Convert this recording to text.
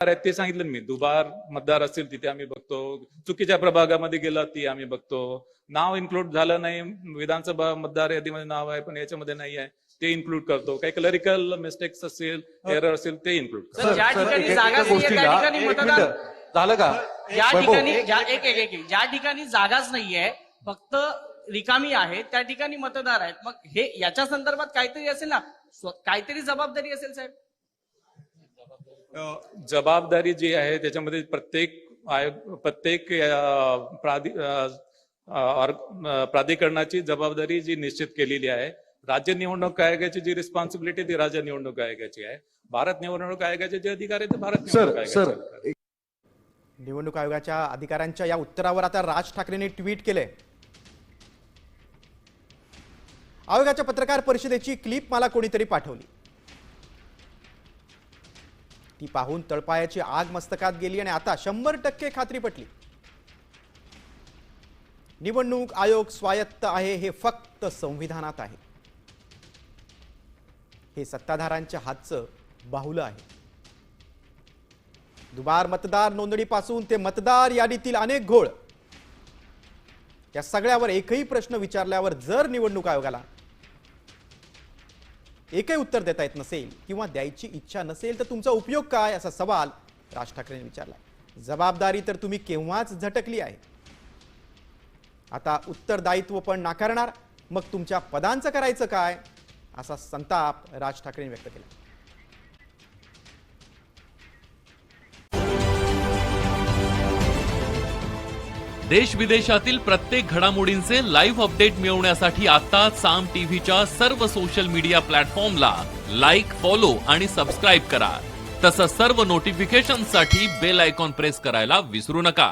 ते सांगितलं मी, दुबार मतदार असतील तिथे आम्ही बघतो, चुकीच्या प्रभागामध्ये गेला ती आम्ही बघतो, नाव इन्क्लूड झालं नाही, विधानसभा मतदार यादीमध्ये नाव आहे पण याच्यामध्ये नाही आहे ते इन्क्लूड करतो, काही क्लरिकल मिस्टेक्स असेल, एरर असेल ते इन्क्लूड करतो. सर, ज्या ठिकाणी जागा नाहीये त्या ठिकाणी मतदार झालं का? ज्या ठिकाणी जागाच नाहीये, फक्त रिकामी आहे त्या ठिकाणी मतदार आहेत, मग हे याच्या संदर्भात काहीतरी असेल ना, काहीतरी जबाबदारी असेल साहेब. जबाबदारी जी आहे त्याच्यामध्ये प्रत्येक प्राधिकरणाची जबाबदारी जी निश्चित केलेली आहे. राज्य निवडणूक आयोगाची जी रिस्पॉन्सिबिलिटी ती राज्य निवडणूक आयोगाची आहे. भारत निवडणूक आयोगाचे जे अधिकार आहेत ते भारत निवडणूक आयोगाचे. निवडणूक आयोगाच्या अधिकाऱ्यांच्या या उत्तरावर आता राज ठाकरेंनी ट्विट केलंय. आयोगाच्या पत्रकार परिषदेची क्लिप मला कोणीतरी पाठवली, ती पाहून तळपायाची आग मस्तकात गेली आणि आता 100% खात्री पटली. निवडणूक आयोग स्वायत्त आहे हे फक्त संविधानात आहे. हे सत्ताधाऱ्यांच्या हातचं बाहुलं आहे. दुबार मतदार नोंदणीपासून ते मतदार यादीतील अनेक घोळ, या सगळ्यावर एकही प्रश्न विचारल्यावर जर निवडणूक आयोगाला एकही उत्तर देता येत नसेल किंवा द्यायची इच्छा नसेल तर तुमचा उपयोग काय, असा सवाल राज ठाकरेंनी विचारला. जबाबदारी तर तुम्ही केव्हाच झटकली आहे, आता उत्तरदायित्व पण नाकारणार, मग तुमच्या पदांचं करायचं काय, असा संताप राज ठाकरेंनी व्यक्त केला. देश विदेशातील प्रत्येक घडामोडींचे लाईव्ह अपडेट मिळवण्यासाठी आता साम टीव्हीच्या सर्व सोशल मीडिया प्लॅटफॉर्मला लाईक, फॉलो आणि सबस्क्राईब करा. तसंच सर्व नोटिफिकेशनसाठी बेल आयकॉन प्रेस करायला विसरू नका.